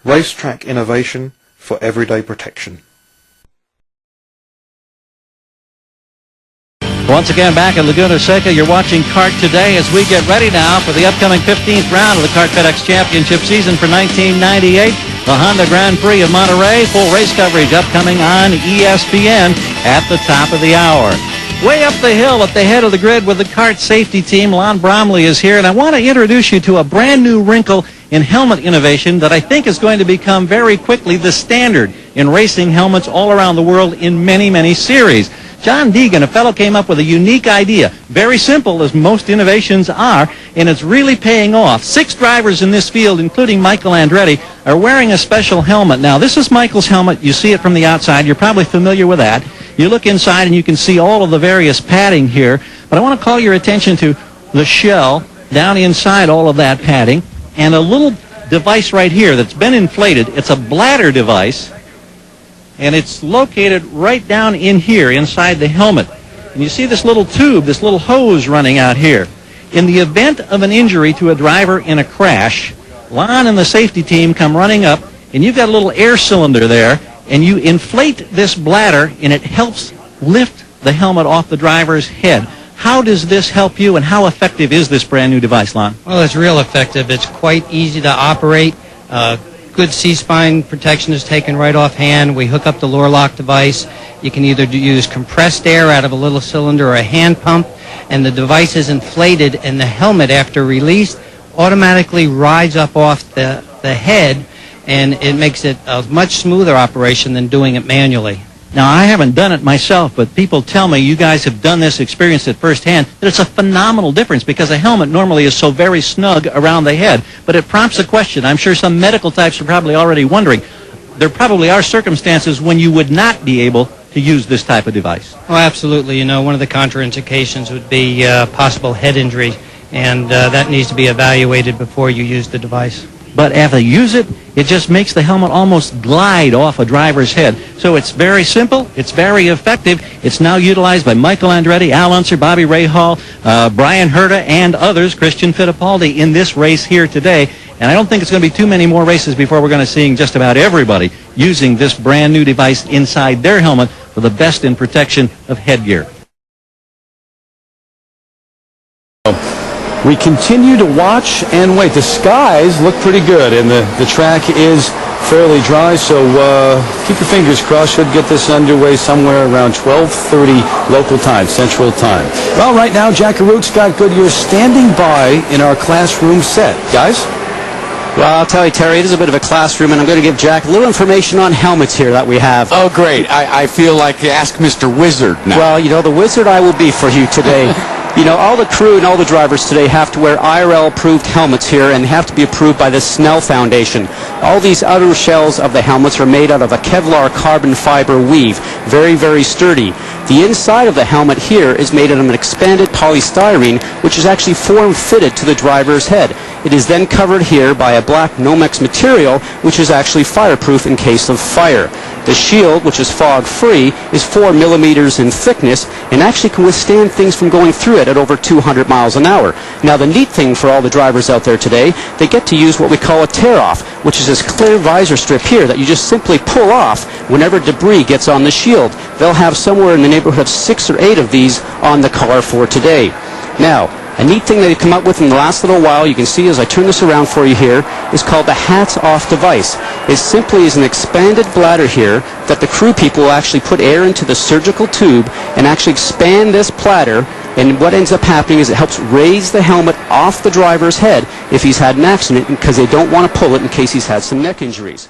Racetrack innovation for everyday protection. Once again, back at Laguna Seca, you're watching Kart Today as we get ready now for the upcoming 15th round of the Kart FedEx Championship season for 1998. The Honda Grand Prix of Monterey. Full race coverage upcoming on ESPN at the top of the hour. Way up the hill at the head of the grid with the Kart safety team, Lon Bromley is here, and I want to introduce you to a brand new wrinkle in helmet innovation that I think is going to become very quickly the standard in racing helmets all around the world in many, many series. John Deegan, a fellow, came up with a unique idea. Very simple, as most innovations are, and it's really paying off. 6 drivers in this field, including Michael Andretti, are wearing a special helmet. Now, this is Michael's helmet. You see it from the outside. You're probably familiar with that. You look inside, and you can see all of the various padding here. But I want to call your attention to the shell down inside all of that padding, and a little device right here that's been inflated. It's a bladder device, and it's located right down in here inside the helmet. And you see this little tube, this little hose running out here. In the event of an injury to a driver in a crash, Lon and the safety team come running up, and you've got a little air cylinder there, and you inflate this bladder, and it helps lift the helmet off the driver's head. How does this help you, and how effective is this brand new device, Lon? Well, it's real effective. It's quite easy to operate. Good C-spine protection is taken right off hand. We hook up the Lure Lock device. You can either use compressed air out of a little cylinder or a hand pump, and the device is inflated, and the helmet, after released, automatically rides up off the head, and it makes it a much smoother operation than doing it manually. Now, I haven't done it myself, but people tell me, you guys have done this, experienced it firsthand, that it's a phenomenal difference because a helmet normally is so very snug around the head. But it prompts a question. I'm sure some medical types are probably already wondering. There probably are circumstances when you would not be able to use this type of device. Oh, absolutely. You know, one of the contraindications would be possible head injury, and that needs to be evaluated before you use the device. But after you use it, it just makes the helmet almost glide off a driver's head. So it's very simple. It's very effective. It's now utilized by Michael Andretti, Al Unser, Bobby Rahal, Brian Herta, and others, Christian Fittipaldi, in this race here today. And I don't think it's going to be too many more races before we're going to see just about everybody using this brand new device inside their helmet for the best in protection of headgear. We continue to watch and wait. The skies look pretty good, and the track is fairly dry, so keep your fingers crossed. Should get this underway somewhere around 12:30 local time, Central Time. Well, right now, Jack Arute, Scott Goodyear standing by in our classroom set. Guys? Well, I'll tell you, Terry, it is a bit of a classroom, and I'm going to give Jack a little information on helmets here that we have. Oh, great. I feel like ask Mr. Wizard now. Well, you know, the wizard I will be for you today. You know, all the crew and all the drivers today have to wear IRL-approved helmets here and have to be approved by the Snell Foundation. All these outer shells of the helmets are made out of a Kevlar carbon fiber weave. Very, very sturdy. The inside of the helmet here is made out of an expanded polystyrene, which is actually form-fitted to the driver's head. It is then covered here by a black Nomex material, which is actually fireproof in case of fire. The shield, which is fog-free, is 4 millimeters in thickness and actually can withstand things from going through it at over 200 miles an hour. Now, the neat thing for all the drivers out there today, they get to use what we call a tear-off, which is this clear visor strip here that you just simply pull off whenever debris gets on the shield. They'll have somewhere in the neighborhood of 6 or 8 of these on the car for today. Now, a neat thing they've come up with in the last little while, you can see as I turn this around for you here, is called the hats-off device. It simply is an expanded bladder here that the crew people will actually put air into the surgical tube and actually expand this bladder, and what ends up happening is it helps raise the helmet off the driver's head if he's had an accident, because they don't want to pull it in case he's had some neck injuries.